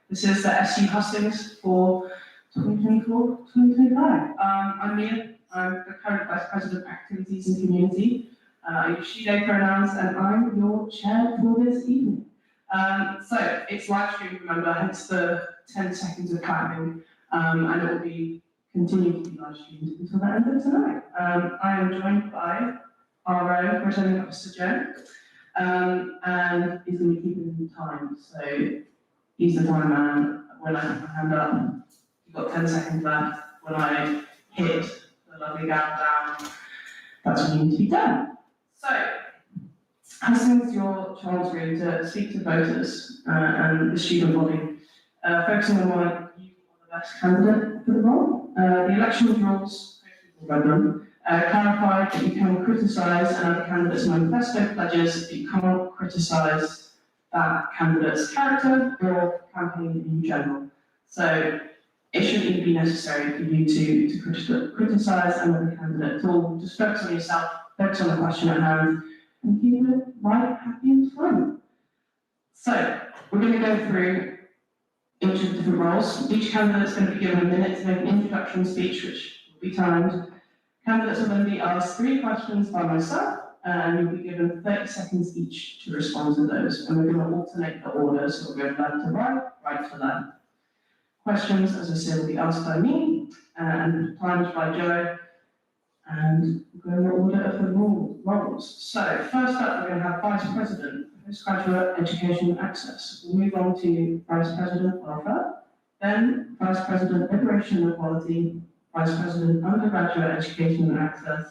This is the SU Hustings for 2024-2025. I'm Mia. I'm the current Vice President of Activities and Community. I use she, they pronouns, and I'm your chair for this evening. So it's live stream, remember, hence the 10 seconds of clapping, and it will be continuing to be live streamed until the end of tonight. I am joined by our own returning officer, Joe, and he's going to be keeping time. So he's the time man. When I put my hand up, you've got 10 seconds left. When I hit the lovely gap down, that's when you need to be done. So, Hustings is your chance really to speak to voters and the student body, focusing on why you are the best candidate for the role. The election rules, clarify that you can criticise another candidate's manifesto pledges, but you can't criticise that candidate's character or campaign in general. So it shouldn't even be necessary for you to criticise another candidate at all. Just focus on yourself, focus on the question at hand, and keep it light, happy, and fun. So we're going to go through each of the different roles. Each candidate is going to be given a minute to make an introduction speech, which will be timed. Candidates will then be asked 3 questions by myself, and you'll be given 30 seconds each to respond to those. And we're going to alternate the order, so we'll go left to right, right to left. Questions, as I said, will be asked by me, and timed by Joe, and we're going to order of the roles. So, first up, we're going to have Vice President, Postgraduate Education and Access. We'll move on to Vice President Welfare, then Vice President Liberation and Equality, Vice President Undergraduate Education and Access,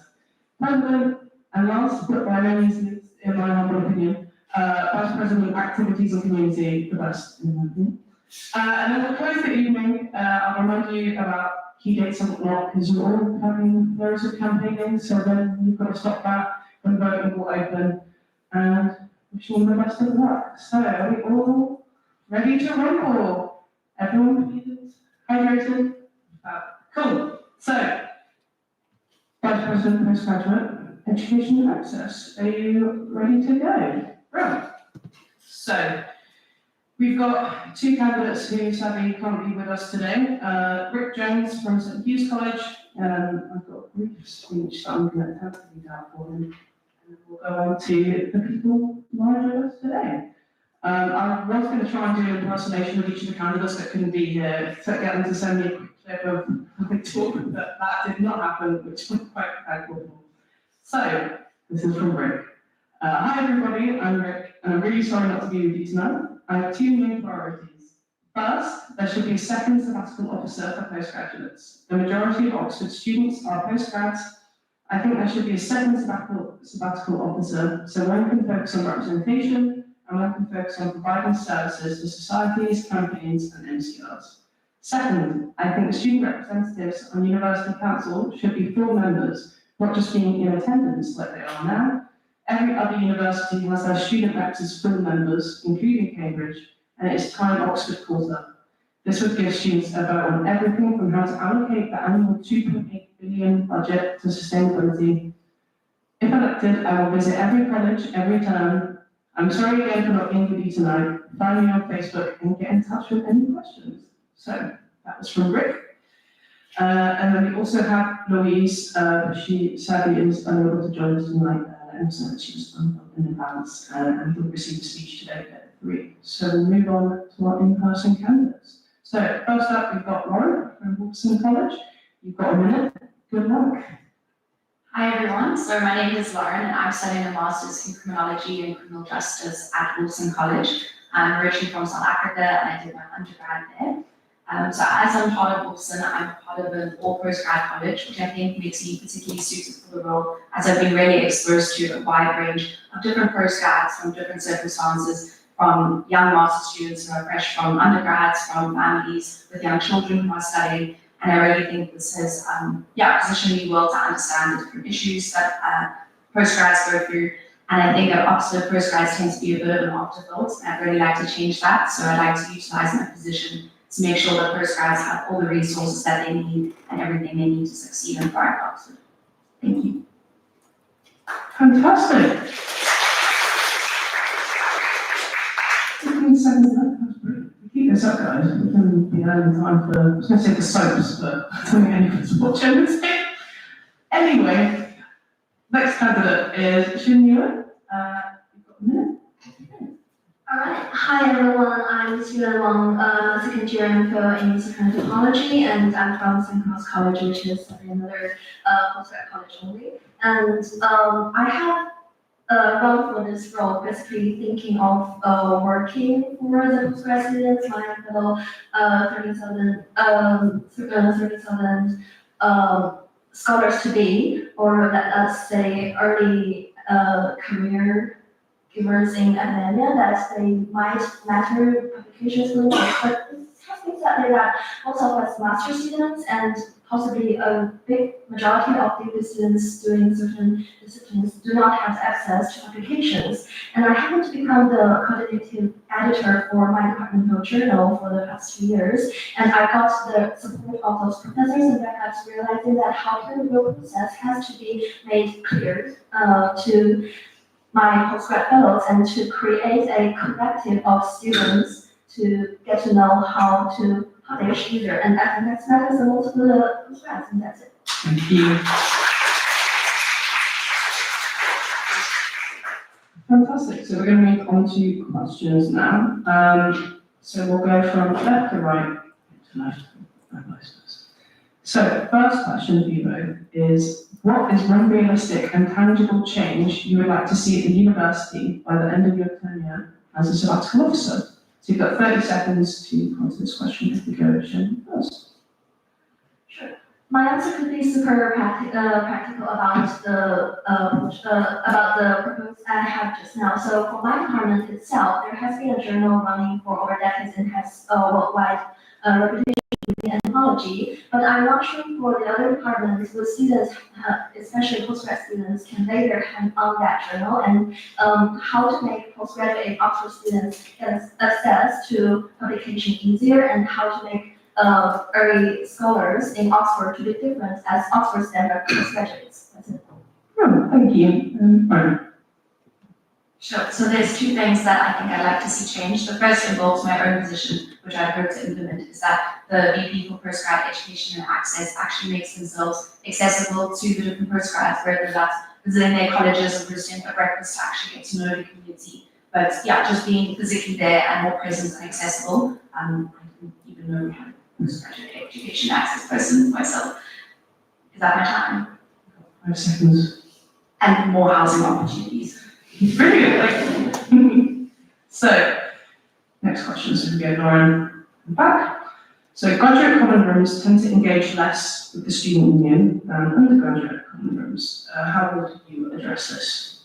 President, and last but by no means least, in my humble opinion, Vice President Activities and Community, the best in my opinion. And then we'll close the evening. I'll remind you about key dates and whatnot, because you're all having loads of campaigning, so then you've got to stop that when voting will open. And wish you all the best of luck. So, are we all ready to rumble? Everyone please hydrated? Cool. So, Vice President Postgraduate Education and Access, are you ready to go? Right. So, we've got 2 candidates who sadly can't be with us today. Rick Jones from St Hugh's College. I've got a brief speech that I'm going to have to read out for him. And we'll go on to the people live with us today. I was going to try and do an impersonation of each of the candidates that couldn't be here to get them to send me a quick clip of the talk, but that did not happen, which was quite thankful. So, this is from Rick. Hi everybody, I'm Rick, and I'm really sorry not to be with you tonight. I have 2 main priorities. First, there should be a second sabbatical officer for postgraduates. The majority of Oxford students are postgrads. I think there should be a second sabbatical officer, so one can focus on representation, and one can focus on providing services to societies, campaigns, and MCRs. Second, I think the student representatives on University Council should be full members, not just being in attendance like they are now. Every other university has their student reps as full members, including Cambridge, and it is time Oxford caught up. This would give students a vote on everything from how to allocate the annual £2.8 billion budget to sustainability. If elected, I will visit every college, every term. I'm sorry again for not being with you tonight. Find me on Facebook and get in touch with any questions. So, that was from Rick. And then we also have Louise. She sadly is unable to join us tonight. And so she was in advance and will receive a speech today at 3. So we'll move on to our in-person candidates. So first up, we've got Lauren from Wolfson College. You've got a minute. Good luck. Hi everyone. So my name is Lauren, and I'm studying a master's in criminology and criminal justice at Wolfson College. I'm originally from South Africa, and I did my undergrad there. So as I'm part of Wolfson, I'm part of an all-postgrad college, which I think makes me particularly suited for the role, as I've been really exposed to a wide range of different postgrads from different circumstances, from young master students who are fresh from undergrads, from families with young children who are studying, and I really think this has positioned me well to understand the different issues that postgrads go through. And I think at Oxford, postgrads tend to be a bit of an afterthought, and I'd really like to change that. So I'd like to utilise my position to make sure that postgrads have all the resources that they need and everything they need to succeed and thrive at Oxford. Thank you. Fantastic. 15 seconds left. That's brilliant. Keep this up, guys. We can be having time for, I was going to say the soaps, but I don't think anyone's watching this. Anyway, next candidate is Shin Yuan. You've got a minute. Alright, hi everyone, I'm Yuan Wang, second year MPhil in social anthropology, and I'm from St. Cross College, which is another postgrad college only. And I have run for this role, basically thinking of working for the postgrad students, my fellow 37 scholars to be, or let us say early career givers in academia, that they might matter publications for them, but it has been said that most of us master students and possibly a big majority of degree students doing certain disciplines do not have access to publications. And I happened to become the quantitative editor for my departmental journal for the past 2 years, and I got the support of those professors and perhaps realizing that how peer review process has to be made clear to my postgrad fellows and to create a collective of students to get to know how to publish easier. And I think that matters the most for the postgrads, and that's it. Thank you. Fantastic. So we're going to move on to questions now. So we'll go from left to right to left. So first question for you both is, what is one realistic and tangible change you would like to see at the university by the end of your tenure as a sabbatical officer? So you've got 30 seconds to answer this question if we go Shin first. Sure. My answer could be super practical about the proposed I have just now. So for my department itself, there has been a journal running for over decades and has worldwide reputation in anthropology, but I'm not sure for the other departments, the students, especially postgrad students, can lay their hand on that journal and how to make postgraduate Oxford students get access to publication easier and how to make early scholars in Oxford to be different as Oxford standard postgraduates. That's it. Oh, thank you. Right. Sure. So there's two things that I think I'd like to see changed. The first involves my own position, which I hope to implement, is that the VP for Postgrad Education and Access actually makes themselves accessible to the different postgrads, whether that's visiting their colleges or visiting a breakfast to actually get to know the community. But yeah, just being physically there and more present and accessible. I didn't even know we had a postgraduate education access person myself. Is that my time? 5 seconds. And more housing opportunities. Brilliant, thank you. So, next question, so we go Lauren back. So graduate common rooms tend to engage less with the student union than undergraduate common rooms. How would you address this?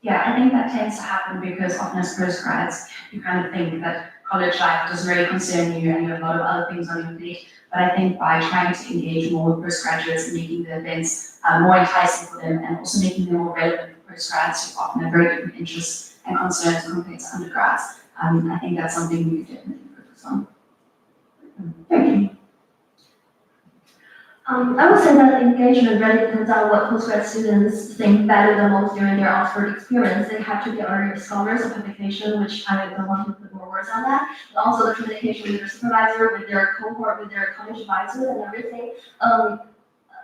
Yeah, I think that tends to happen because often as postgrads, you kind of think that college life doesn't really concern you and you have a lot of other things on your plate. But I think by trying to engage more with postgraduates and making the events more enticing for them and also making them more relevant for postgrads who often have very different interests and concerns compared to undergrads, I think that's something we could definitely focus on. Thank you. I would say that engagement really depends on what postgrad students think value the most during their Oxford experience. They have to be early scholars of publication, which I don't want to put more words on that, but also the communication with their supervisor, with their cohort, with their college advisor and everything.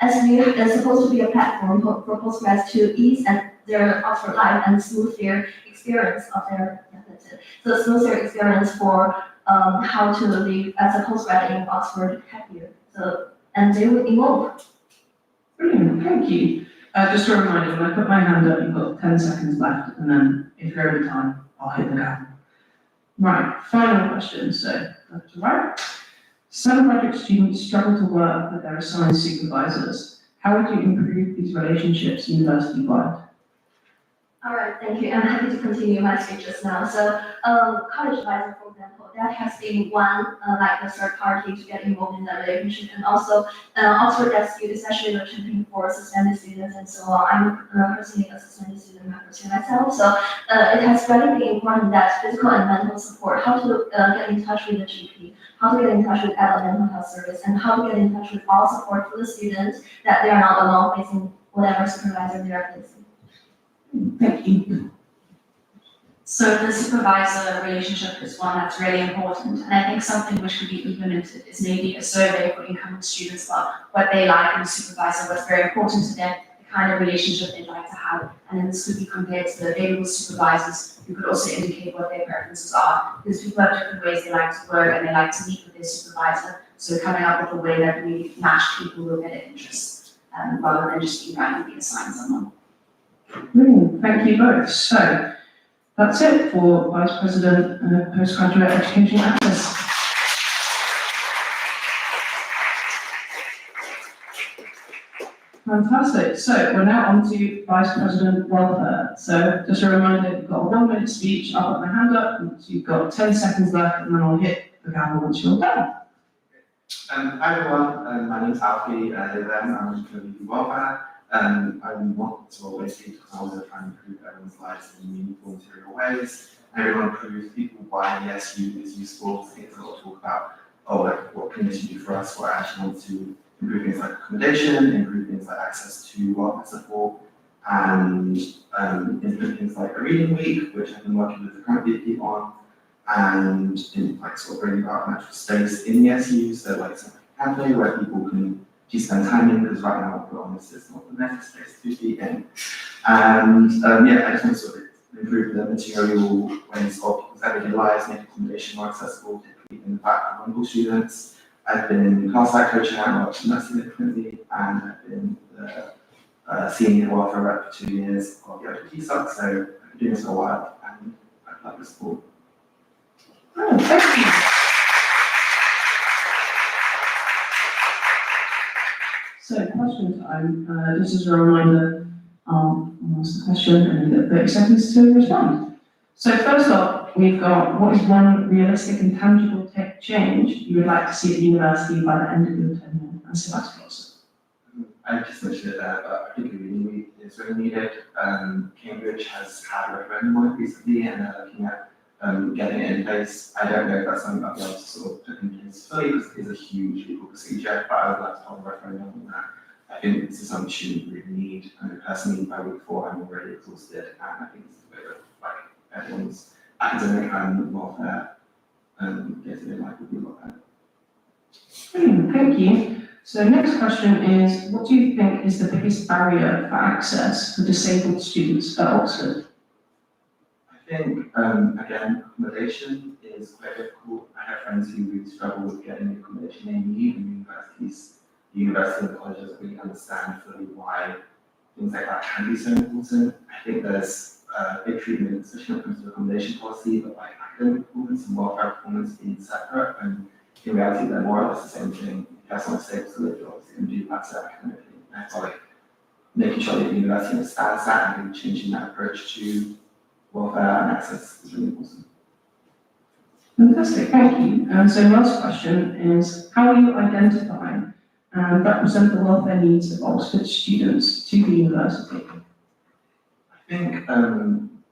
SU is supposed to be a platform for postgrads to ease their Oxford life and smooth their experience of their, so smooth their experience for how to live as a postgrad in Oxford happier. So, and they will evolve. Brilliant, thank you. Just a reminder, when I put my hand up, you've got 10 seconds left, and then if you're over time, I'll hit the gavel. Right, final question, so left to right. Some graduate students struggle to work with their assigned supervisors. How would you improve these relationships university-wide? All right, thank you. I'm happy to continue my speech just now. So, college advisor, for example, that has been one, like the third party to get involved in that relationship. And also, Oxford SU, especially the champion for suspended students and so on. I'm personally a suspended student member myself. So, it has really been important that physical and mental support, how to get in touch with the GP, how to get in touch with adult mental health service, and how to get in touch with all support for the students, that they are not alone facing whatever supervisor they are facing. Thank you. So the supervisor relationship is one that's really important, and I think something which could be implemented is maybe a survey for incoming students about what they like in a supervisor, what's very important to them, the kind of relationship they'd like to have, and then this could be compared to the available supervisors who could also indicate what their preferences are, because people have different ways they like to work and they like to meet with their supervisor, so coming up with a way that we match people with their interests, rather than just being randomly assigned someone. Thank you both. So that's it for Vice President Postgraduate Education Access. Fantastic. So we're now on to Vice President Welfare. So just a reminder, you've got a 1-minute speech. I'll put my hand up, and you've got 10 seconds left, and then I'll hit the gavel once you're done. Hi everyone, my name's Alfie, I'm from Community Welfare. I want to always keep technology trying to improve everyone's lives in meaningful, material ways. Everyone improves people why the SU is useful. I think there's a lot to talk about, like what can this do for us, what I actually want to improve things like accommodation, improve things like access to welfare support, and improve things like a reading week, which I've been working with the current VP on, and in like sort of bringing about an actual space in the SU, so like something like a cafe where people can just spend time in, because right now, to be honest, it's not the next space to be in. And I just want to sort of improve the material ways of people's everyday lives, make accommodation more accessible, particularly in the fact of vulnerable students. I've been class act coaching and worked in that significantly, and I've been the senior welfare rep for 2 years of the LGBT sub, so I've been doing this for a while, and I'd like the support. Oh, thank you. So question time, just as a reminder, I'll ask the question and you've got 30 seconds to respond. So first off, we've got, what is one realistic and tangible change you would like to see at the university by the end of your tenure as Sebastian? I just mentioned it there, but I think it really is really needed. Cambridge has had a referendum on it recently, and they're looking at getting it in place. I don't know if that's something I'll be able to sort of put in place fully, because it is a huge legal procedure, but I would like to hold a referendum on that. I think this is something students really need, and personally, by week 4, I'm already exhausted, and I think it's a bit of like everyone's academic and welfare getting in life would be a lot better. Thank you. So next question is, what do you think is the biggest barrier for access for disabled students at Oxford? I think, again, accommodation is quite difficult. I have friends who really struggle with getting the accommodation they need in universities. The university and colleges really understand fully why things like that can be so important. I think there's big treatment, especially when it comes to accommodation policy, but like academic performance and welfare performance being separate, and in reality they're more or less the same thing. If you have someone stable to live, you're obviously going to do better academically. And I feel like making sure that the university understands that and changing that approach to welfare and access is really important. Fantastic, thank you. So last question is, how will you identify and represent the welfare needs of Oxford students to the university? I think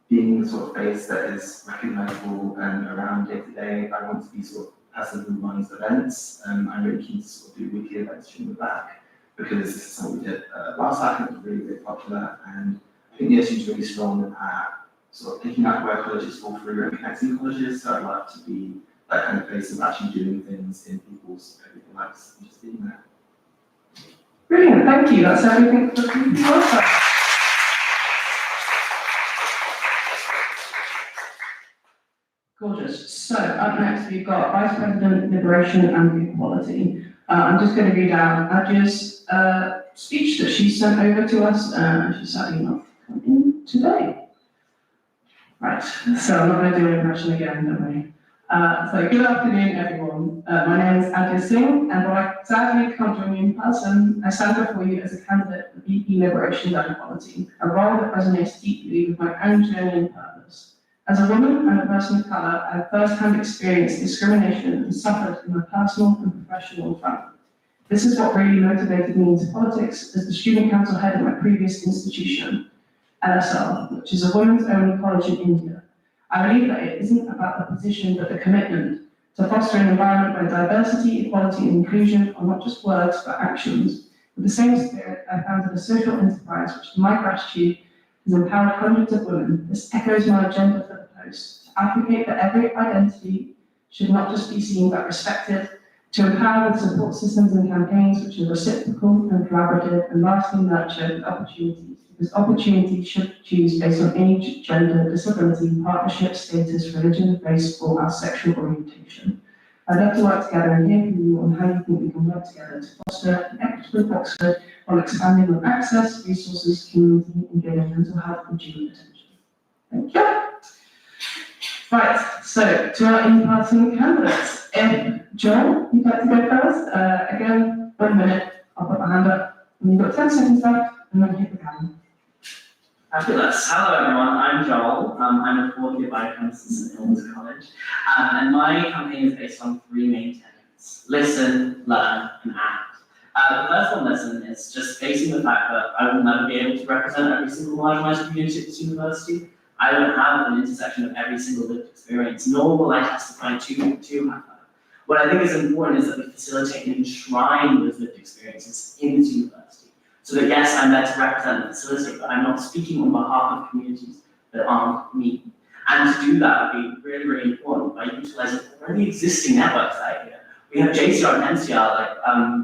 being the sort of face that is recognisable and around day to day, I want to be sort of person who runs events. I'm really keen to sort of do weekly events during the back, because this is something we did last time, and it was really, really popular, and I think the SU is really strong at sort of picking up where colleges fall through and connecting colleges, so I'd like to be that kind of place of actually doing things in people's everyday lives and just being there. Brilliant, thank you. That's everything for community welfare. Gorgeous. So up next we've got Vice President Liberation and Equality. I'm just going to read out Adja's speech that she sent over to us. She's sadly not come in today. Right, so I'm not going to do an impression again, don't worry. So good afternoon, everyone. My name is Adja Singh, and while I sadly can't join you in person, I stand before you as a candidate for VP Liberation and Equality, a role that resonates deeply with my own journey and purpose. As a woman and a person of colour, I have first-hand experienced discrimination and suffered in my personal and professional front. This is what really motivated me into politics as the student council head at my previous institution, LSL, which is a women's-only college in India. I believe that it isn't about the position, but the commitment to foster an environment where diversity, equality, and inclusion are not just words, but actions. With the same spirit, I founded a social enterprise which, to my gratitude, has empowered hundreds of women. This echoes my agenda for the post, to advocate that every identity should not just be seen but respected, to empower with support systems and campaigns which are reciprocal and collaborative and lastly nurture with opportunities, because opportunities should choose based on age, gender, disability, partnership, status, religion, race, or our sexual orientation. I'd love to work together and hear from you on how you think we can work together to foster an equitable Oxford while expanding on access, resources, community, and giving mental health and due attention. Thank you. Right, so to our in-person candidates, Joel, you'd like to go first? Again, 1 minute, I'll put my hand up, and you've got 10 seconds left, and then hit the camera. Fabulous. Hello everyone, I'm Joel. I'm a fourth year biochemist at St. College. And my campaign is based on 3 main tenets: listen, learn, and act. The first one, listen, is just facing the fact that I will never be able to represent every single marginalised community at this university. I don't have an intersection of every single lived experience, nor will I testify to have that. What I think is important is that we facilitate and enshrine those lived experiences in this university. So that yes, I'm there to represent and facilitate, but I'm not speaking on behalf of communities that aren't me. And to do that would be really, really important by utilising already existing networks out here. We have JCR and NCR, like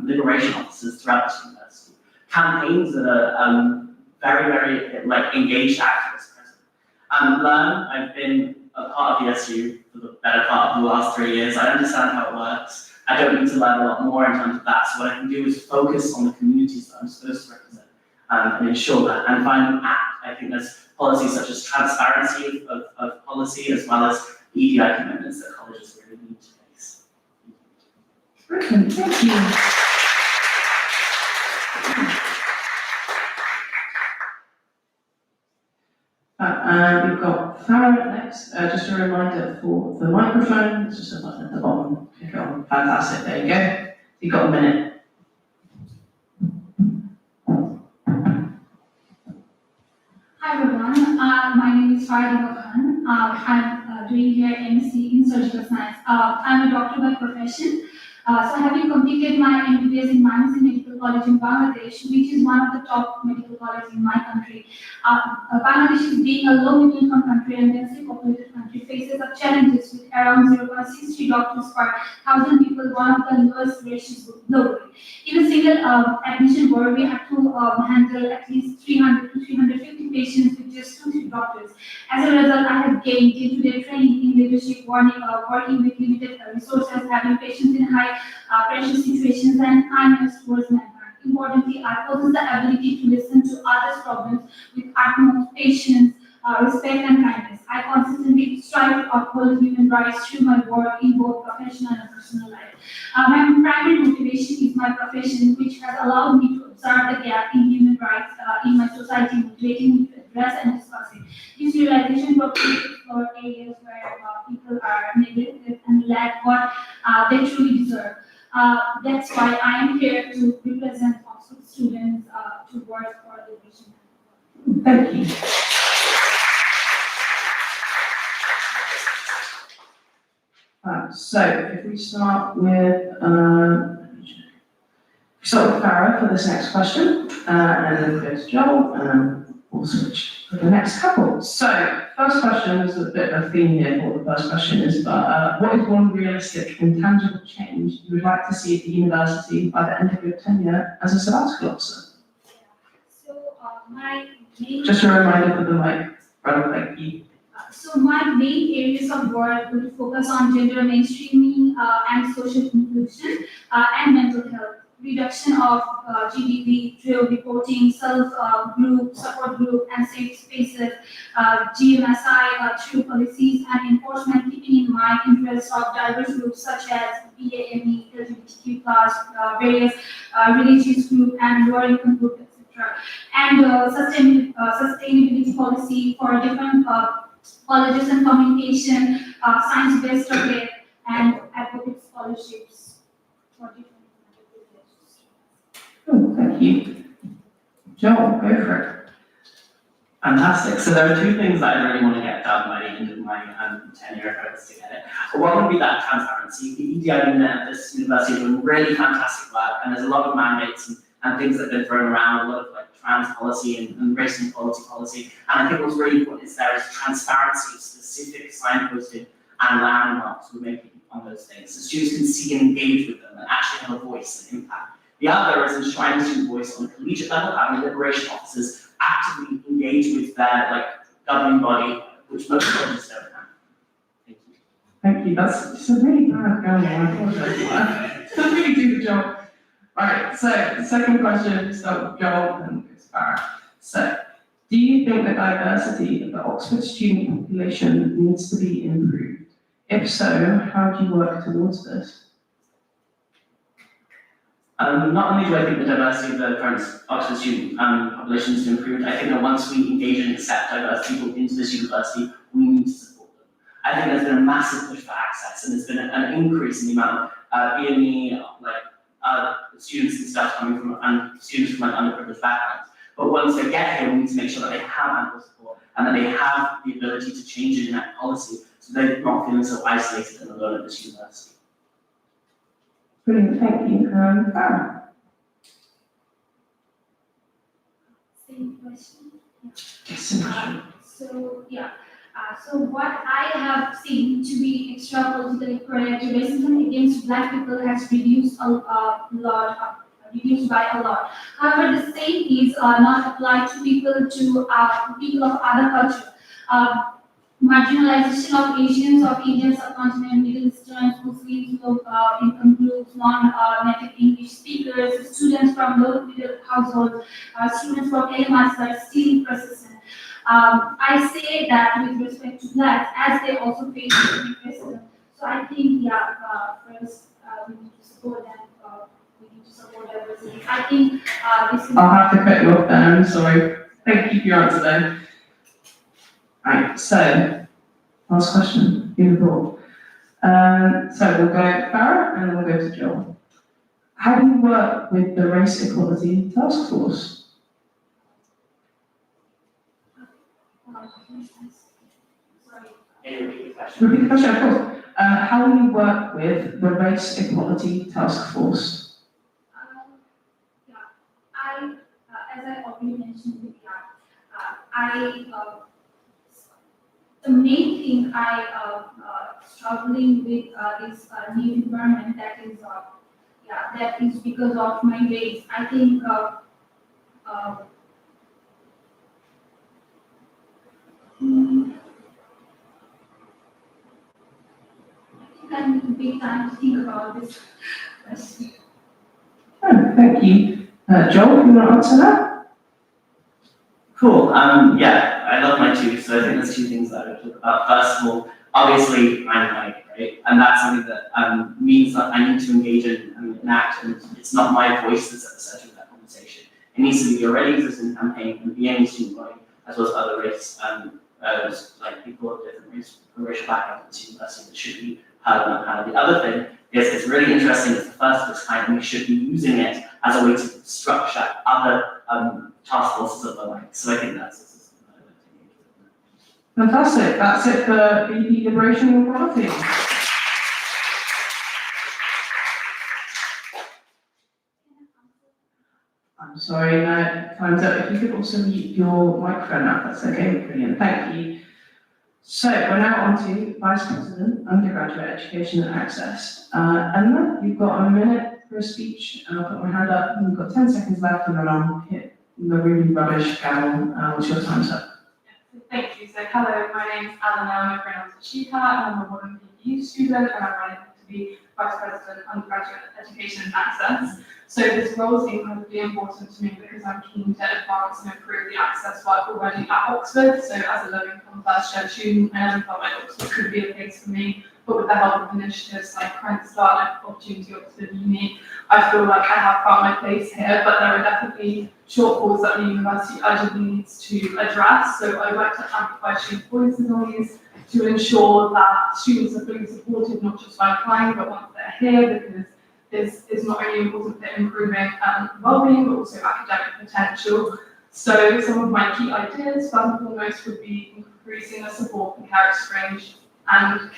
liberation offices throughout this university, campaigns that are very, very like engaged activists present. Learn, I've been a part of the SU for the better part of the last 3 years. I understand how it works. I don't need to learn a lot more in terms of that. So what I can do is focus on the communities that I'm supposed to represent and ensure that. And finally, act. I think there's policies such as transparency of policy as well as EDI commitments that colleges really need to face. Brilliant, thank you. We've got Farah next. Just a reminder for the microphone, it's just a button at the bottom. Click it on. Fantastic, there you go. You've got a minute. Hi everyone, my name is Farah Khan. I'm doing here MSc in Surgical Science. I'm a doctor by profession. So having completed my MBBS in Manasi Medical College in Bangladesh, which is one of the top medical colleges in my country. Bangladesh is being a low middle income country and densely populated country faces of challenges with around 0.63 doctors per 1,000 people, one of the lowest ratios globally. In a single admission ward, we have to handle at least 300 to 350 patients with just 2-3 doctors. As a result, I have gained day-to-day training in leadership, working with limited resources, having patients in high pressure situations, and kindness towards mankind. Importantly, I possess the ability to listen to others' problems with utmost patience, respect, and kindness. I consistently strive to uphold human rights through my work in both professional and personal life. My primary motivation is my profession, which has allowed me to observe the gap in human rights in my society, motivating me to address and discuss it. This realization propagates for areas where people are neglected and lack what they truly deserve. That's why I am here to represent Oxford students to work for the vision. Thank you. So if we start with Farah for this next question, and then go to Joel, and then we'll switch for the next couple. So first question is a bit of a theme here for what the first question is, but what is one realistic and tangible change you would like to see at the university by the end of your tenure as a sabbatical officer? So my main Just a reminder for the mic, rather like you. So my main areas of work would focus on gender mainstreaming and social inclusion and mental health, reduction of GBV through reporting, self-group, support group, and safe spaces, GMSI through policies and enforcement, keeping in mind interests of diverse groups such as BAME, LGBTQ+, various religious group and lower income group, etc. And sustainability policy for different colleges and communication, science-based survey, and advocate scholarships for different Oh, thank you. Joel, go for it. Fantastic. So there are 2 things that I really want to get done by the end of my tenure if I was to get it. One would be that transparency. The EDI unit at this university is doing really fantastic work, and there's a lot of mandates and things that have been thrown around, a lot of like trans policy and race and equality policy. And I think what's really important is there is transparency of specific signposting and landmarks we're making on those things, so students can see and engage with them and actually have a voice and impact. The other is enshrining student voice on a collegiate level, having liberation officers actively engage with their like governing body, which most colleges don't have. Thank you. Thank you. That's a really bad going. I apologize for that. It's a really good job. Right, so the second question, start with Joel and goes to Farah. So, do you think the diversity of the Oxford student population needs to be improved? If so, how do you work towards this? Not only do I think the diversity of the current Oxford student population is improved, I think that once we engage and accept diverse people into this university, we need to support them. I think there's been a massive push for access, and there's been an increase in the amount of BME, students and stuff coming from, and students from like underprivileged backgrounds. But once they get here, we need to make sure that they have ample support and that they have the ability to change and enact policy so they're not feeling so isolated and alone at this university. Brilliant, thank you. Farah. Same question. Yes, So what I have seen to be extra politically correct, racism against Black people has reduced reduced by a lot. However, the same is not applied to people of other culture. Marginalization of Asians, of Indian subcontinent, Middle Easterns, Muslims, low-income groups, non-native English speakers, students from low-middle households, students from LMIs are still persistent. I say that with respect to Blacks, as they also face racism. So I think, first we need to support them. We need to support diversity. I think this is. I'll have to cut you off there, I'm sorry. Thank you for your answer there. Right, so, last question, in the board. So we'll go Farah and then we'll go to Joel. How do you work with the Race Equality Task Force? Repeat the question, of course. How do you work with the Race Equality Task Force? As I already mentioned, the main thing I struggling with is new environment that is because of my race. I think I need a big time to think about this question. Oh, thank you. Joel, you want to answer that? Cool. Yeah, I love my two. So I think there's two things that I would talk about. First of all, obviously I'm white, right? And that's something that means that I need to engage and enact, and it's not my voice that's at the center of that conversation. It needs to be the already existing campaign and be any student body, as well as other race, like people of different racial backgrounds at the university that should be heard on that panel. The other thing is it's really interesting. It's the first of its kind, and we should be using it as a way to structure other task forces of the like. So I think that's Fantastic. That's it for BP Liberation and Equality. I'm sorry, no, time's up. If you could also mute your microphone up, that's okay. Brilliant, thank you. So we're now on to Vice President, Undergraduate Education and Access. Emma, you've got a minute for a speech, and I'll put my hand up. We've got 10 seconds left, and then I'll hit the really rubbish gavel once your time's up. Thank you. So hello, my name is Alana, my pronouns are she, her, and I'm a modern PPU student, and I'm running to be Vice President, Undergraduate Education and Access. So this role is incredibly important to me because I'm keen to advance and improve the access work already at Oxford. So as a low-income first-year student, I never felt like Oxford could be a place for me, but with the help of initiatives like Current Start, Opportunity Oxford Uni, I feel like I have found my place here, but there are definitely shortfalls that the university urgently needs to address. So I'd like to amplify student voices on these to ensure that students are fully supported, not just by applying, but once they're here, because this is not only important for improving well-being, but also academic potential. So some of my key ideas, first and foremost, would be increasing the support for care experience in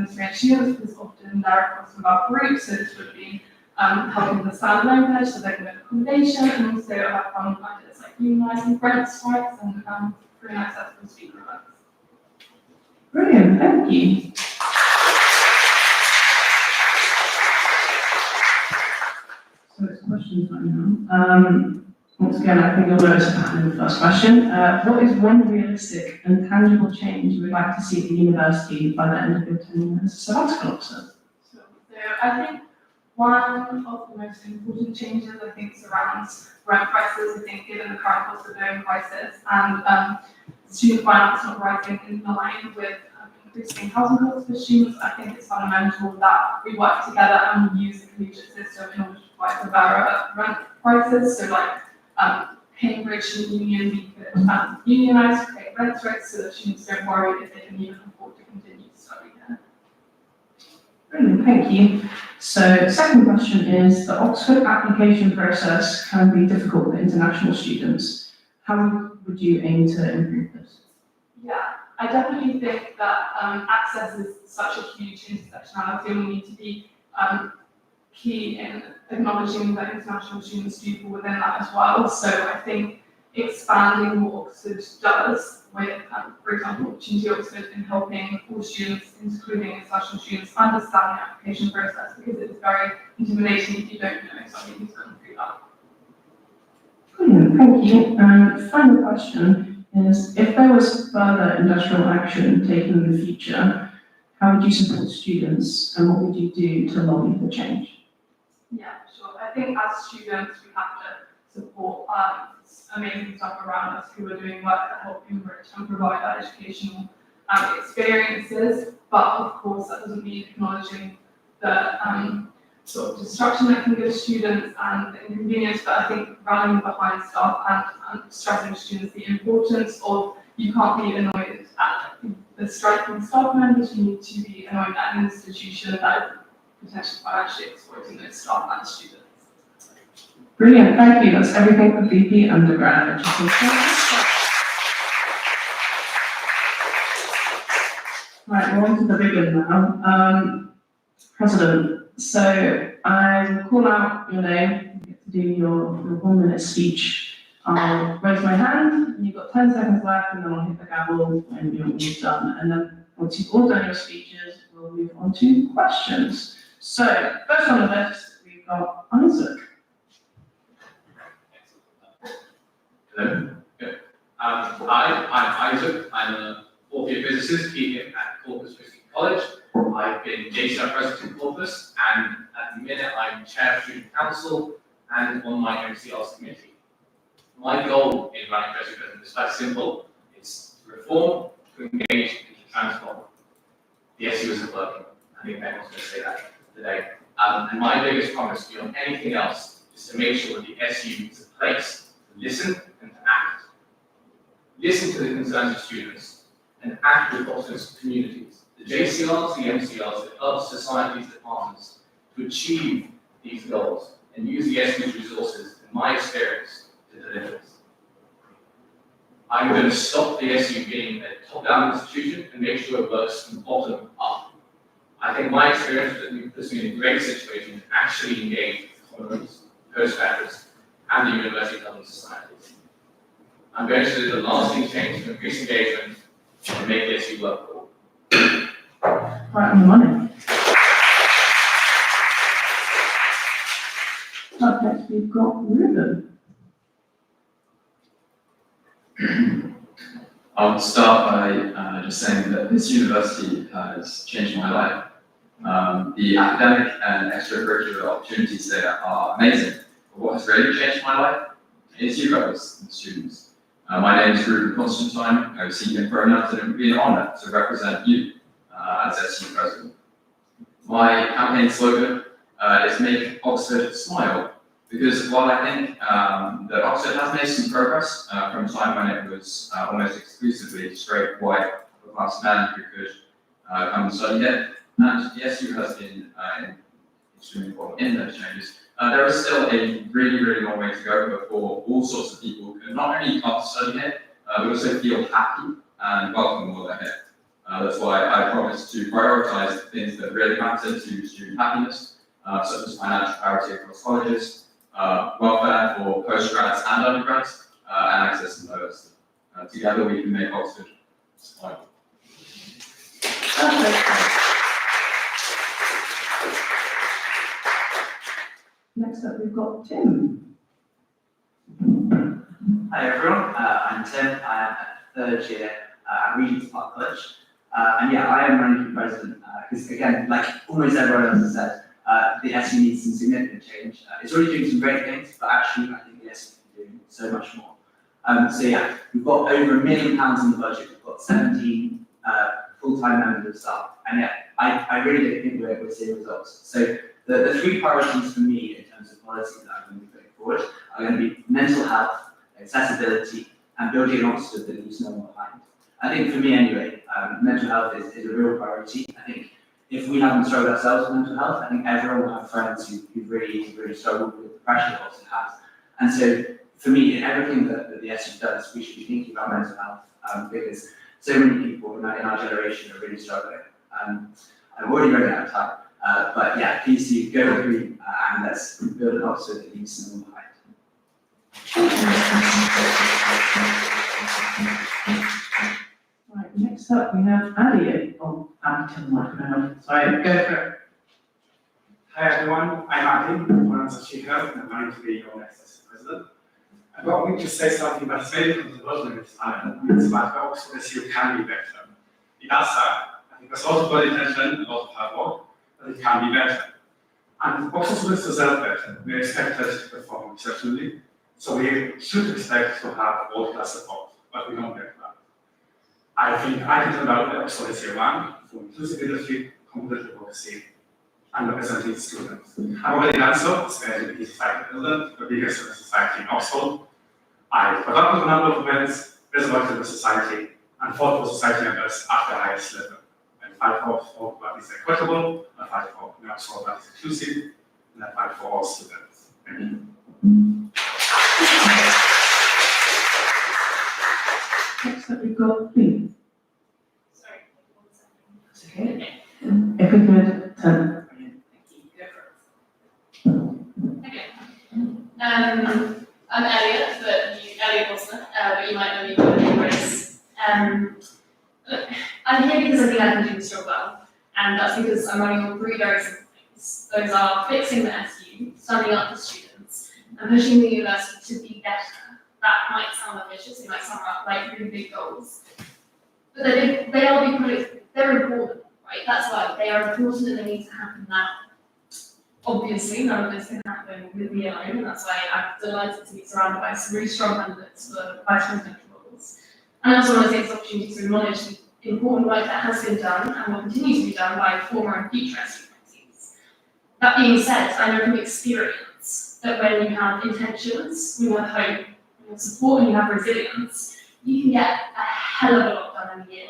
the students, because often they're across from our group. So this would be helping understand language so they can get accommodation, and also have fun ideas like unionising rent strikes and free and accessible speaker events. Brilliant, thank you. So it's questions right now. Once again, I think you'll notice a pattern in the first question. What is one realistic and tangible change you would like to see at the university by the end of your tenure as a sabbatical officer? So I think one of the most important changes surrounds rent prices. I think given the current cost of living crisis and student finance not rising in line with increasing housing costs for students, I think it's fundamental that we work together and we use the collegiate system in order to provide the better rent prices. So like Cambridge and Union, we could unionise, create rent strikes so that students don't worry if they can even afford to continue to study here. Brilliant, thank you. So second question is, the Oxford application process can be difficult for international students. How would you aim to improve this? Yeah, I definitely think that access is such a huge intersectionality, and we need to be key in acknowledging that international students do fall within that as well. So I think expanding what Oxford does with, for example, Opportunity Oxford in helping all students, including international students, understand the application process, because it's very intimidating if you don't know somebody who's gone through that. Brilliant, thank you. And final question is, if there was further industrial action taken in the future, how would you support students and what would you do to lobby for change? Yeah, sure. I think as students, we have to support amazing stuff around us who are doing work that help enrich and provide our educational experiences. But of course, that doesn't mean acknowledging the sort of destruction that can give students and the inconvenience. But I think rallying behind staff and stressing to students the importance of you can't be annoyed at the striking staff members. You need to be annoyed at an institution that is potentially financially exploiting those staff and students. Brilliant, thank you. That's everything for VP undergrad education. Right, we're on to the big one now. President, so I will call out your name, you get to do your 1 minute speech. I'll raise my hand, and you've got 10 seconds left, and then I'll hit the gavel when you're all done. And then once you've all done your speeches, we'll move on to questions. So, first on the list, we've got Isaac. Hello. Good. Hi, I'm Isaac. I'm a fourth year physicist here at Corpus Christi College. I've been JCR president of Corpus, and at the minute I'm chair of student council and on my MCR's committee. My goal in running for president is quite simple. It's to reform, to engage, and to transform. The SU isn't working. I think everyone's going to say that today. And my biggest promise beyond anything else is to make sure that the SU is a place to listen and to act. Listen to the concerns of students and act with Oxford's communities. The JCRs, the MCRs that help society's departments to achieve these goals and use the SU's resources, in my experience, to deliver this. I'm going to stop the SU being a top-down institution and make sure it works from bottom up. I think my experience puts me in a great situation to actually engage with colleagues, postgraduates, and the university governing societies. I'm going to do the lasting change to increase engagement and make the SU work for all. Right on the money. Up next, we've got Ruben. I'll start by just saying that this university has changed my life. The academic and extracurricular opportunities there are amazing, but what has really changed my life is you guys, the students. My name is Ruben Constantine, I was seeking pronouns, and it would be an honor to represent you as SU president. My campaign slogan is Make Oxford Smile, because while I think that Oxford has made some progress from a time when it was almost exclusively straight white upper-class men who could come and study here, and the SU has been extremely important in those changes, there is still a really, really long way to go before all sorts of people can not only come to study here, but also feel happy and welcome while they're here. That's why I promise to prioritise the things that really matter to student happiness, such as financial parity across colleges, welfare for postgrads and undergrads, and access to diversity. Together we can make Oxford survival. Next up, we've got Tim. Hi everyone, I'm Tim. I am at third year at Regent's Park College. And yeah, I am running for president because again, like almost everyone else has said, the SU needs some significant change. It's already doing some great things, but actually I think the SU can do so much more. So yeah, we've got over £1 million in the budget. We've got 17 full-time members of staff. And yeah, I really don't think we're seeing results. So the three priorities for me in terms of policy that I'm going to be putting forward are going to be mental health, accessibility, and building an Oxford that leaves no one behind. I think for me anyway, mental health is a real priority. I think if we haven't struggled ourselves with mental health, I think everyone will have friends who really struggled with the pressure that Oxford has. And so for me, in everything that the SU does, we should be thinking about mental health because so many people in our generation are really struggling. I'm already running out of time, but yeah, please do go through and let's build an Oxford that leaves no one behind. Right, next up we have Addy. Oh, Addy to the microphone. Sorry, go for it. Hi everyone, I'm Adi from Oxford SU Health and I'm going to be your next SU president. I want me to say something that's very controversial in this time. It's about how Oxford SU can be better. It does that. I think there's a lot of good intention, a lot of hard work, but it can be better. And Oxford students deserve better. We're expected to perform exceptionally, so we should expect to have world-class support, but we don't get that. I think I can turn out Oxford SU 1 for inclusive leadership, competitive advocacy, and representing students. I've already done so as a society president, the biggest student society in Oxford. I conducted a number of events, resurrected the society, and fought for society members at the highest level. And fight for what is equitable, and fight for Oxford that is inclusive, and I fight for all students. Thank you. Next up we've got Lee. Sorry, 1 second. That's okay. If we could turn. I'm Elliot, Elliot Bosner, but you might know me by Grace. I'm here because I think I can do this job well, and that's because I'm running on 3 very simple things. Those are fixing the SU, standing up for students, and pushing the university to be better. That might sound ambitious, it might sound like really big goals, but they're important, right? That's why they are important and they need to happen now. Obviously, none of this can happen with me alone, and that's why I'm delighted to be surrounded by some really strong candidates for vice presidential roles. And I also want to take this opportunity to acknowledge the important work that has been done and will continue to be done by former and future SU committees. That being said, I know from experience that when you have intentions, when you have hope, when you have support, and you have resilience, you can get a hell of a lot done in a year.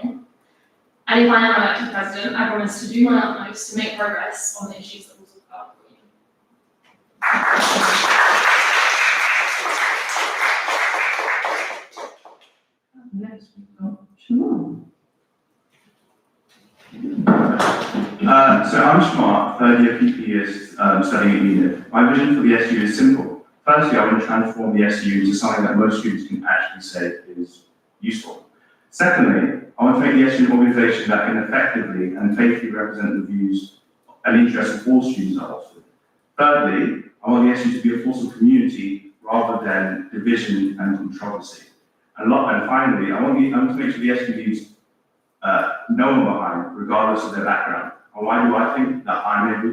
And if I am elected president, I promise to do my utmost to make progress on the issues that we'll talk about for you. Next we've got Shamar. So I'm Shamar, third year PPE studying at UNIT. My vision for the SU is simple. Firstly, I want to transform the SU into something that most students can actually say is useful. Secondly, I want to make the SU an organisation that can effectively and faithfully represent the views and interests of all students at Oxford. Thirdly, I want the SU to be a force of community rather than division and controversy. And finally, I want to make sure the SU leaves no one behind, regardless of their background. And why do I think that I'd be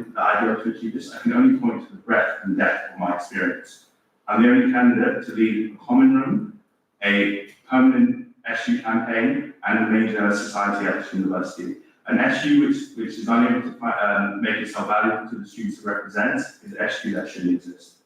able to achieve this? I can only point to the breadth and depth of my experience. I'm the only candidate to lead a common room, a permanent SU campaign, and a major society at the university. An SU which is unable to make itself valuable to the students it represents is an SU that shouldn't exist.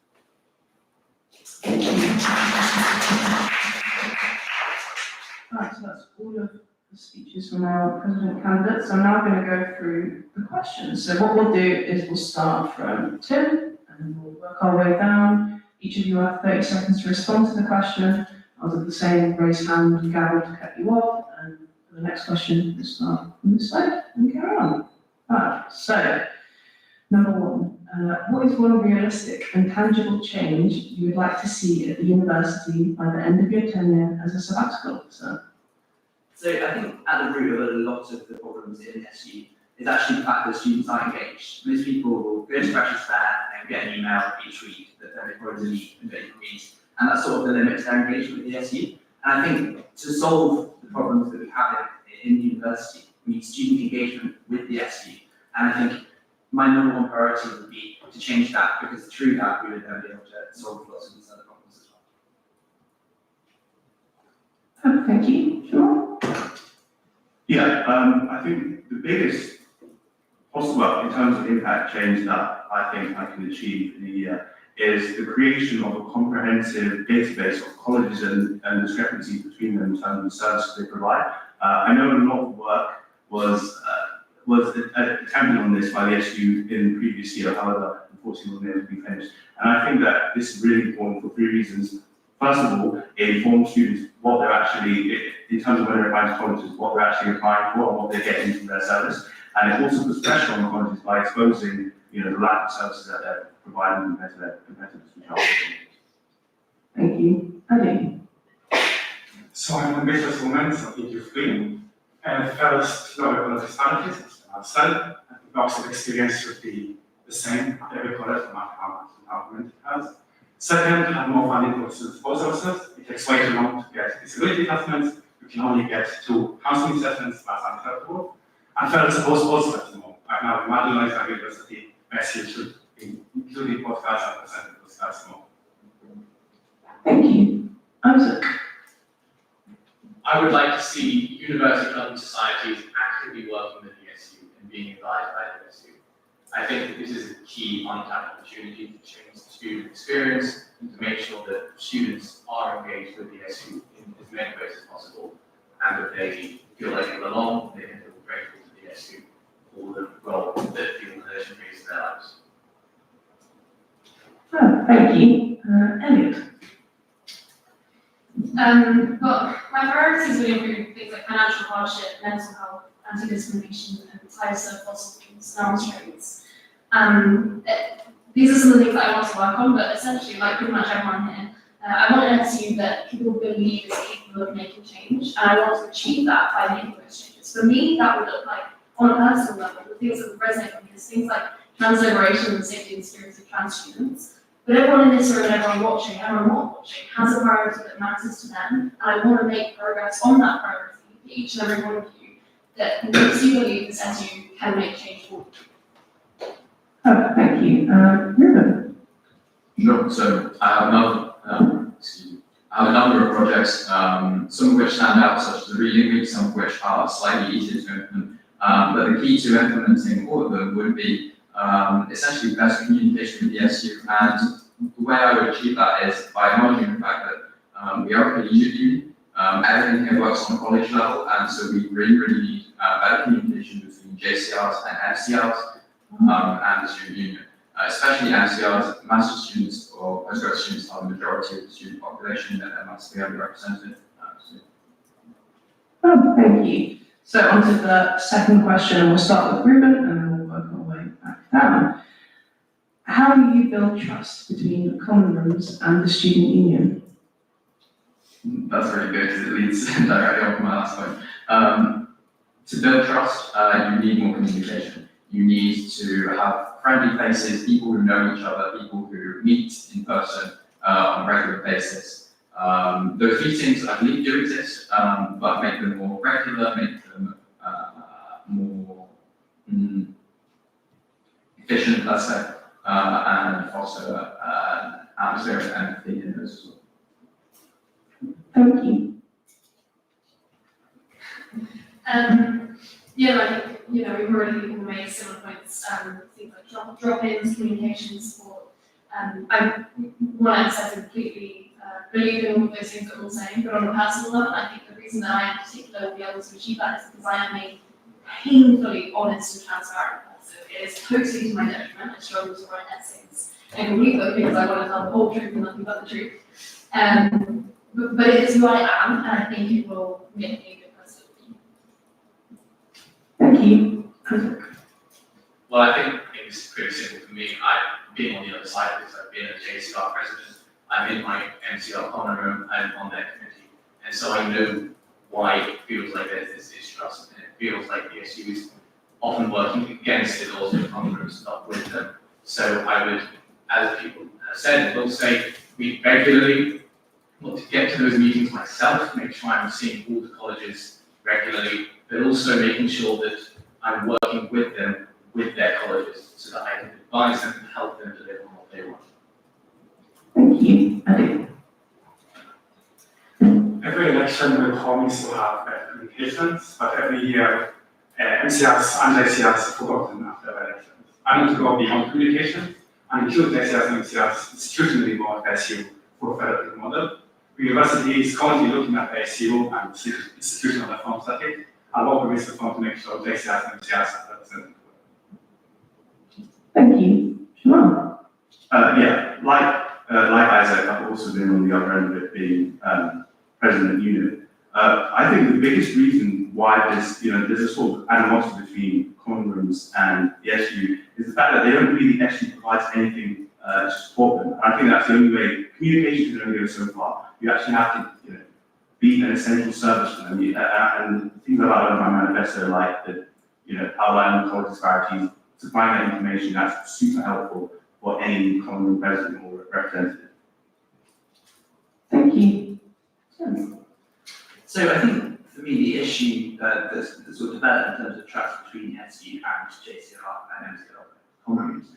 Right, so that's all of the speeches from our president candidates. I'm now going to go through the questions. So what we'll do is we'll start from Tim, and we'll work our way down. Each of you have 30 seconds to respond to the question. I'll do the same, raise hand and gavel to cut you off. And for the next question, we'll start from this side and carry on. Right, so number 1. what is one realistic and tangible change you would like to see at the university by the end of your tenure as a sabbatical officer? So I think at the root of a lot of the problems in SU is actually the fact that students aren't engaged. Most people will go to Freshers Fair and get an email each week that they probably delete and don't read, and that's sort of the limit to their engagement with the SU. And I think to solve the problems that we have in the university, we need student engagement with the SU. And I think my number one priority would be to change that, because through that we would then be able to solve lots of these other problems as well. Thank you. Sure. Yeah, I think the biggest possible, well, in terms of impact change that I think I can achieve in a year is the creation of a comprehensive database of colleges and discrepancies between them in terms of the services they provide. I know a lot of work was attempted on this by the SU in the previous year, however, unfortunately wasn't able to be finished. And I think that this is really important for 3 reasons. First of all, it informs students what they're actually, in terms of when they're applying to colleges, what they're actually applying for and what they're getting from their service. And it also puts pressure on colleges by exposing, the lack of services that they're providing compared to their competitors, which are. Thank you. Adi. So I'm an ambitious woman, so thank you free. And first, lower quality standards, as I've said, I think the Oxford experience should be the same at every college, no matter how much development it has. Second, have more funding for student support services. It takes way too long to get disability assessments. You can only get 2 counseling sessions, that's unacceptable. And third, suppose also more. Right now, marginalized at university, SU should be including podcasts and presenting podcasts more. Thank you. Isaac. I would like to see university funding societies actively working with the SU and being advised by the SU. I think that this is a key untapped opportunity to change the student experience and to make sure that students are engaged with the SU in as many ways as possible, and that they feel like they belong, they feel grateful to the SU for the role that the organisation plays in their lives. Oh, thank you. Elliot. Well, my priorities would include things like financial hardship, mental health, anti-discrimination, and ties to fossil fuels and arms trades. These are some of the things that I want to work on, but essentially, like pretty much everyone here, I want an SU that people believe is capable of making change, and I want to achieve that by making those changes. For me, that would look like, on a personal level, the things that would resonate with me is things like trans liberation and safety and security of trans students. But everyone in this room and everyone watching, everyone not watching, has a priority that matters to them, and I want to make progress on that priority for each and every one of you that makes you believe this SU can make change for you. Oh, thank you. Ruben. Sure. So I have a number of projects, some of which stand out, such as the reading week, some of which are slightly easier to implement. But the key to implementing all of them would be essentially better communication with the SU, and the way I would achieve that is by acknowledging the fact that we are a collegiate union. Everything here works on a college level, and so we really need better communication between JCRs and MCRs and the student union. Especially MCRs, master's students or postgraduate students are the majority of the student population, and they're massively underrepresented. Oh, thank you. So on to the second question, we'll start with Ruben and then we'll work our way back down. How do you build trust between the common rooms and the student union? That's really good because it leads directly on from my last point. To build trust, you need more communication. You need to have friendly faces, people who know each other, people who meet in person on a regular basis. Those meetings, I believe, do exist, but make them more regular, make them more efficient, let's say, and foster an atmosphere of empathy in those as well. Thank you. Yeah, like, we've already made similar points, things like drop-ins, communication support. I want to emphasize completely believe in all of those things that we're all saying, but on a personal level, I think the reason that I in particular will be able to achieve that is because I am a painfully honest and transparent person. It is totally to my detriment. I struggle to write essays and complete them because I want to tell the whole truth and nothing but the truth. But it is who I am, and I think it will make me a good person. Thank you. Well, I think in is pretty simple for me. I've been on the other side of this. I've been a JCR president. I'm in my MCR common room and on that committee. And so I know why it feels like there's this distrust, and it feels like the SU is often working against it, also in common rooms, not with them. So I would, as people have said, and will say, we regularly look to get to those meetings myself, make sure I'm seeing all the colleges regularly, but also making sure that I'm working with them, with their colleges, so that I can advise them and help them deliver on what they want. Thank you. Eddie? Every election will promise to have communications, but every year MCRs and JCRs are forgotten after elections. I want to go beyond communication and include JCRs and MCRs institutionally more at SU for a federal model. The university is currently looking at the SU and institutional reforms at it, and what we reform to make sure JCRs and MCRs are represented. Thank you. Siobhan? Yeah, like Isaac, I've also been on the other end of it, being president unit. I think the biggest reason why there's a sort of animosity between common rooms and the SU is the fact that they don't really actually provide anything to support them. I think that's the only way. Communication can only go so far. You actually have to, be an essential service for them. And things I've outlined in my manifesto, like outlining college disparities, supplying that information, that's super helpful for any common room president or representative. Thank you. So I think for me, the issue that's sort of developed in terms of trust between SU and JCR and MCR common rooms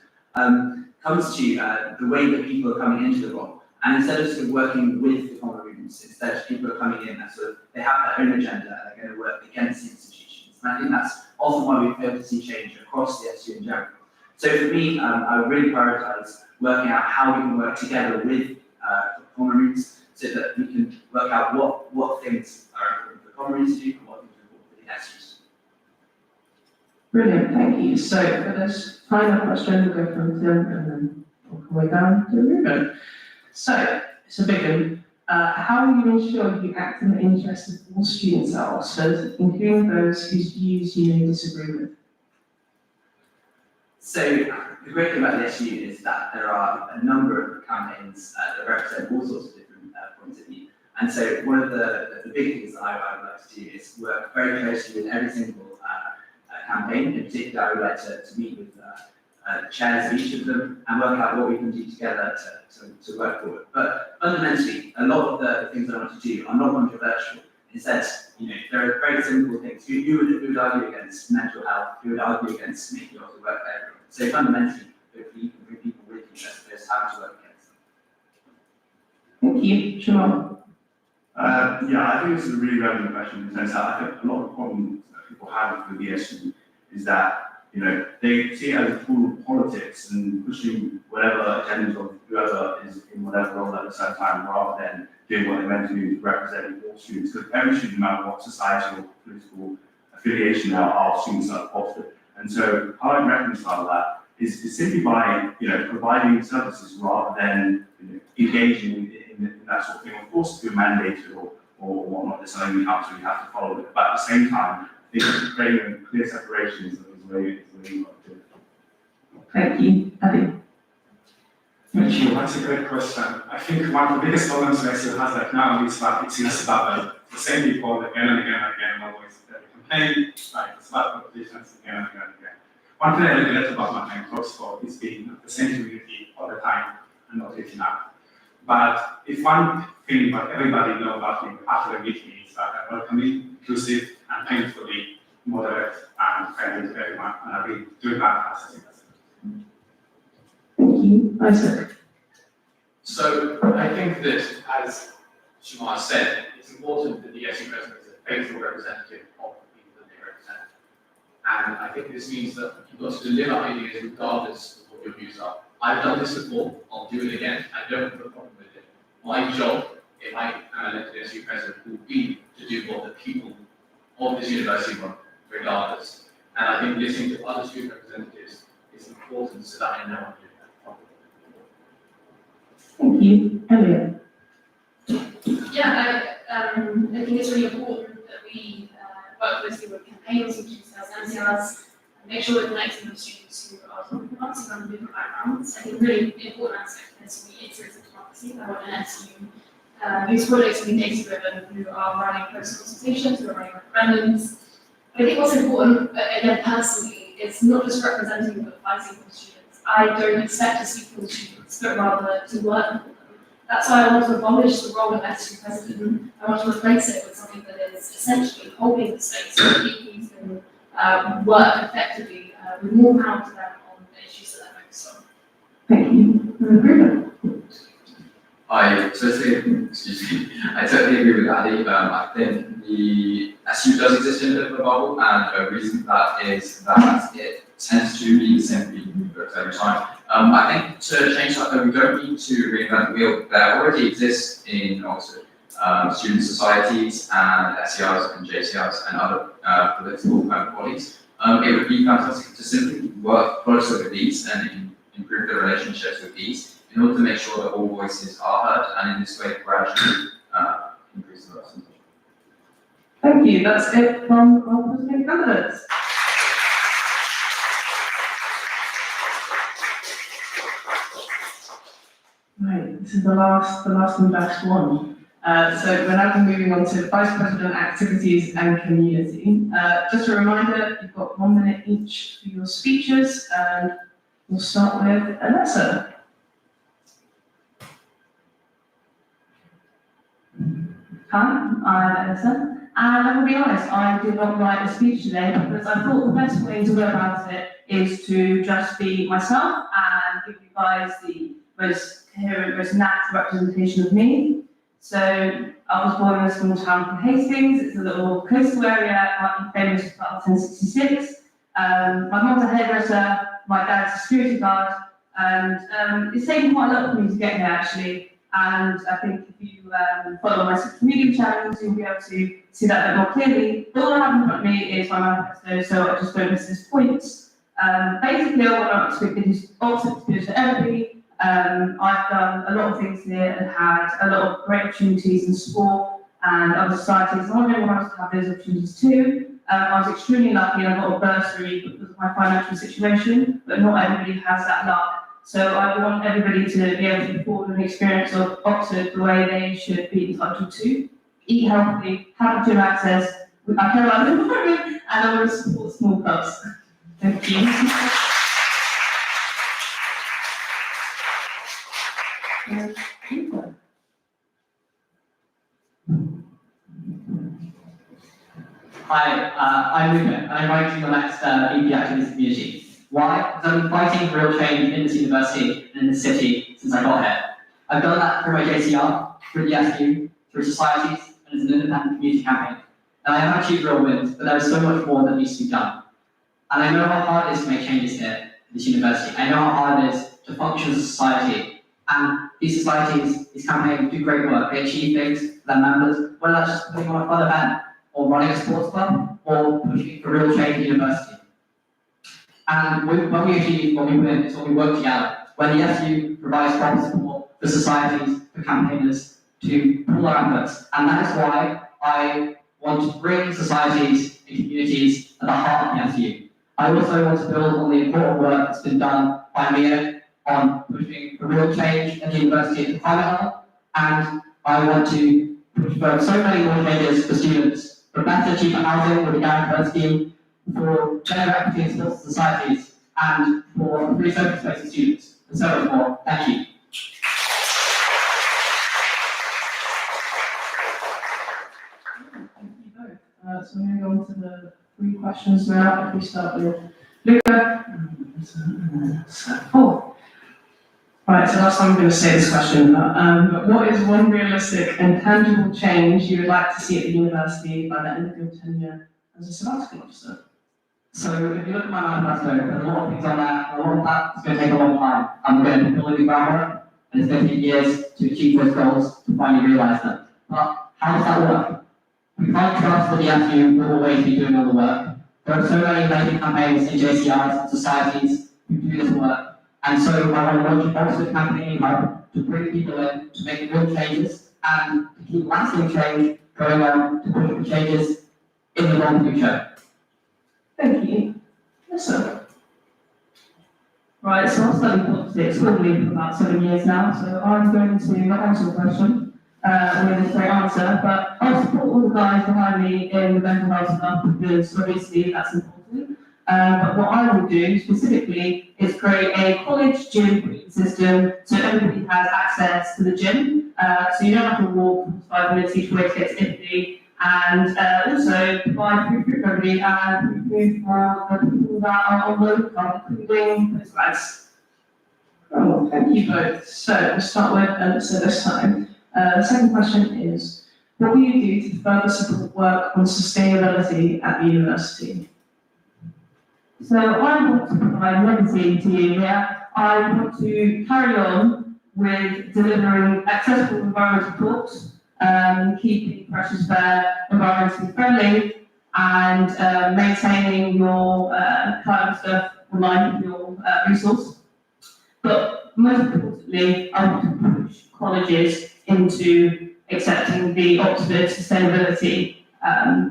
comes to the way that people are coming into the role. And instead of sort of working with the common rooms, instead people are coming in and sort of, they have their own agenda and they're going to work against the institutions. And I think that's often why we fail to see change across the SU in general. So for me, I would really prioritise working out how we can work together with the common rooms so that we can work out what things are important for the common rooms to do and what things are important for the SUs. Brilliant, thank you. So for this final question, we'll go from Tim and then work our way down to Ruben. So it's a big one. How will you ensure you act in the interest of all students at Oxford, including those whose views you may disagree with? So the great thing about the SU is that there are a number of campaigns that represent all sorts of different points of view. And so one of the big things that I would like to do is work very closely with every single campaign. In particular, I would like to meet with the chairs of each of them and work out what we can do together to work forward. But fundamentally, a lot of the things I want to do are not controversial. Instead, there are very simple things. Who would argue against mental health? Who would argue against making it work for everyone? So fundamentally, hopefully you can bring people with you as opposed to having to work against them. Thank you. Siobhan? Yeah, I think this is a really relevant question in the sense that I think a lot of the problems that people have with the SU is that they see it as a tool of politics and pushing whatever agendas of whoever is in whatever role at the same time, rather than doing what they're meant to do, representing all students. Because every student, no matter what societal, political affiliation they are students at Oxford. And so how I reconcile that is simply by providing services rather than engaging in that sort of thing. Of course, if you're mandated or whatnot, it's something we absolutely have to follow it. But at the same time, I think creating clear separation is really good. Thank you. Abby? Thank you, that's a great question. I think one of the biggest problems SU has right now is that it's in a bubble. The same people again and again and again, always campaign, like the smart politicians again and again and again. One thing I regret about my time talks for is being the same community all the time and not reaching out. But if one thing that everybody knows about me after the meeting is that I'm welcoming, inclusive, and painfully moderate and friendly to everyone, and I've been doing that as a citizen. Thank you. Isaac? So I think that, as Siobhan said, it's important that the SU president is a faithful representative of the people that they represent. And I think this means that you've got to deliver ideas regardless of what your views are. I've done this before, I'll do it again, I don't have a problem with it. My job, if I am elected SU president, will be to do what the people of this university want, regardless. And I think listening to other student representatives is important so that I know I'm doing that properly. Thank you. Elliot? Yeah, I think it's really important that we work closely with campaigns, which is MCRs, and make sure we're connecting with students who are lots of different backgrounds. I think really important aspect is we iterate democracy. I want an SU whose projects have been data driven, who are running post consultations, who are running referendums. I think what's important, again, personally, is not just representing but fighting for students. I don't expect to speak for the students, but rather to work for them. That's why I want to abolish the role of SU president. I want to replace it with something that is essentially holding the space so that people can work effectively with more power to them on the issues that they're focused on. Thank you. I totally agree with Addy. I think the SU does exist in a bit of a bubble, and a reason for that is that it tends to be the same people every time. I think to change that, though, we don't need to reinvent the wheel. There already exists in Oxford student societies and SERs and JCRs and other political bodies. It would be fantastic to simply work closer with these and improve the relationships with these, in order to make sure that all voices are heard, and in this way gradually increase the representation. Thank you. That's it from our presenting candidates. Right, this is the last and best one. So we're now moving on to Vice President Activities and Community. Just a reminder, you've got 1 minute each for your speeches, and we'll start with Alessa. Hi, I'm Alessa, and I will be honest, I did not write a speech today because I thought the best way to go about it is to just be myself and give you guys the most coherent, most natural representation of me. So I was born in a small town called Hastings. It's a little coastal area, quite famous for 1066. My mum's a hairdresser, my dad's a security guard, and it's taken quite a lot for me to get here actually. And I think if you follow my social media channels, you'll be able to see that a bit more clearly. All I have in front of me is my manifesto, so I just don't miss these points. Basically, I want to Oxford to to everybody. I've done a lot of things here and had a lot of great opportunities in sport and other societies. I want everyone else to have those opportunities too. I was extremely lucky and I got a bursary because of my financial situation, but not everybody has that luck. So I want everybody to be able to afford an experience of Oxford the way they should be entitled to. Eat healthily, have gym access, I care about the environment, and I want to support small clubs. Thank you. Hi, I'm Luca, and I'm running for the next VP Activities Community. Why? Because I've been fighting for real change in this university and in the city since I got here. I've done that through my JCR, through the SU, through societies, and as an independent community campaign. And I have achieved real wins, but there is so much more that needs to be done. And I know how hard it is to make changes here at this university. I know how hard it is to function as a society. And these societies, these campaigns do great work. They achieve things for their members, whether that's just putting on a fun event, or running a sports club, or pushing for real change in university. And when we achieve what we win, it's when we work together. When the SU provides proper support for societies, for campaigners to pull our efforts. And that is why I want to bring societies and communities at the heart of the SU. I also want to build on the important work that's been done by Mia on pushing for real change at the university at the climate level. And I want to push for so many more changes for students, for better, cheaper housing with the guaranteed scheme, for gender equity in sports societies, and for free social space for students, and so much more. Thank you. Thank you both. So moving on to the 3 questions now. If we start with Luca. Right, so last time I'm going to say this question, but what is one realistic and tangible change you would like to see at the university by the end of your tenure as a sabbatical officer? So if you look at my manifesto, there's a lot of things on there, and a lot of that is going to take a long time. I'm going to be building the groundwork, and it's going to take years to achieve those goals, to finally realise them. But how does that work? We can't trust that the SU will always be doing all the work. There are so many amazing campaigns in JCRs and societies who do this work. And so I want to launch Oxford Campaigning Hub to bring people in, to make real changes, and to keep lasting change going on, to push for changes in the long future. Thank you. Yes, sir. Right, so I've studied politics formally for about 7 years now, so I'm going to not answer the question with a straight answer, but I'll support all the guys behind me in the mental health stuff because obviously that's important. But what I will do specifically is create a college gym system so everybody has access to the gym. So you don't have to walk for 5 minutes each way to get to Italy. And also provide free food for everybody and free food for the people that are on low income, including postgrads. Oh, thank you both. So we'll start with Alyssa this time. The second question is, what will you do to further support work on sustainability at the university? So I want to provide legacy to you here. I want to carry on with delivering accessible environmental talks, keeping precious fair environmentally friendly, and maintaining your climate stuff online with your resource. But most importantly, I want to push colleges into accepting the Oxford sustainability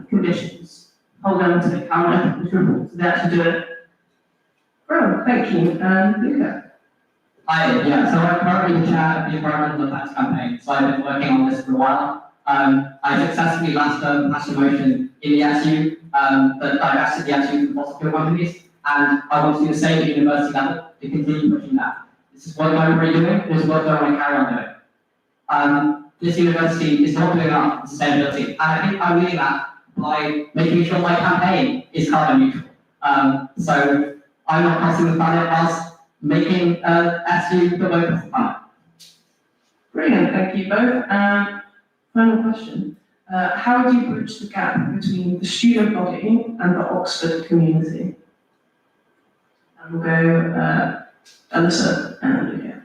conditions. Hold them to account and push reports to actually do it. Oh, thank you. Luca. Hi, yeah, so I'm currently the chair of the Environmental Impacts Campaign, so I've been working on this for a while. I successfully last term passed a motion in the SU that divested the SU from fossil fuel companies, and I want to do the same at the university level to continue pushing that. This is work I'm already doing, this is work I want to carry on doing. This university is not doing enough in sustainability, and I think I'm doing that by making sure my campaign is carbon neutral. So I'm not costing the planet whilst making SU the local planet. Brilliant, thank you both. Final question. How do you bridge the gap between the student body and the Oxford community? And we'll go Alyssa and Lydia.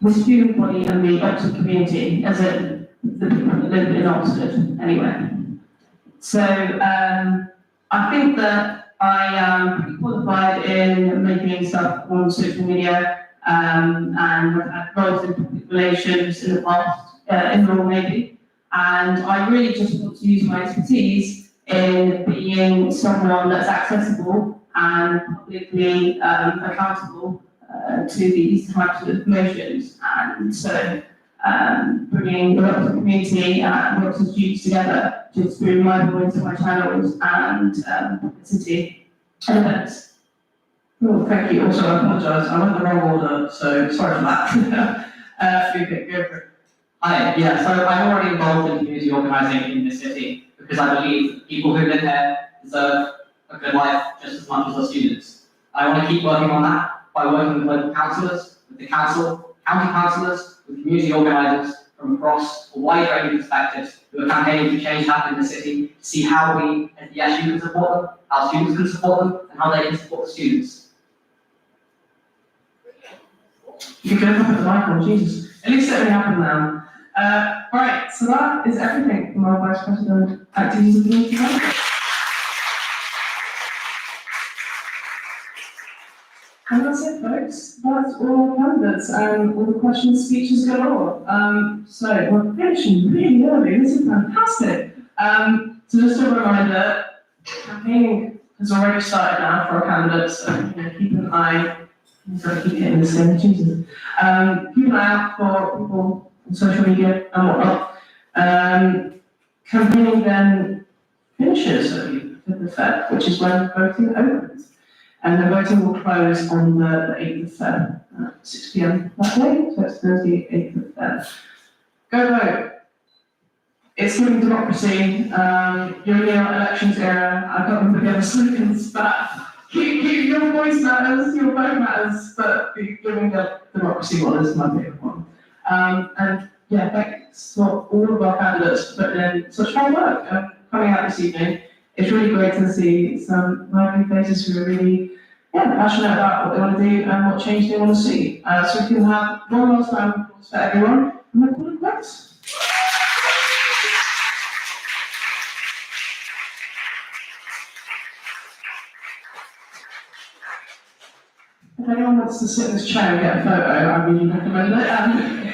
The student body and the Oxford community, as in the people that live in Oxford, anyway. So I think that I am pretty qualified in making stuff on social media, and I've had roles in public relations in the past, in law maybe, and I really just want to use my expertise in being someone that's accessible and publicly accountable to these types of motions, and so bringing the local community and local students together to explain my voice on my channels and publicity and events. Oh, thank you. Also, I apologise. I went the wrong order, so sorry for that. Go for it. Hi, yeah, so I'm already involved in community organising in this city because I believe that people who live here deserve a good life just as much as the students. I want to keep working on that by working with local councillors, with the council, county councillors, with community organisers from across a wide range of perspectives who are campaigning for change happen in the city to see how we as the SU can support them, how students can support them, and how they can support the students. You can open the mic on, Jesus. At least it only happened now. Right, so that is everything from our Vice President Activities of the Community Manager. And that's it, folks. That's all our candidates and all the questions, speeches galore. So we're finishing really early. This is fantastic. So just a reminder, campaigning has already started now for our candidates. So keep an eye. I'm going to keep hitting this thing, Jesus. Keep an eye out for people on social media and whatnot. Campaigning then finishes at the 5th of Feb, which is when voting opens. And the voting will close on the 8th of Feb at 6 p.m. that day, so it's Thursday, 8th of Feb. Go vote. It's giving democracy. You're in our elections era. I can't remember the other slogans, but keep your voice matters, your vote matters, but giving the democracy one is my favourite one. And yeah, thanks for all of our candidates for putting in such hard work coming out this evening. It's really great to see some lively faces who are really passionate about what they want to do and what change they want to see. So we can have one last round of applause for everyone, and then call it quits. If anyone wants to sit in this chair and get a photo, I really recommend it.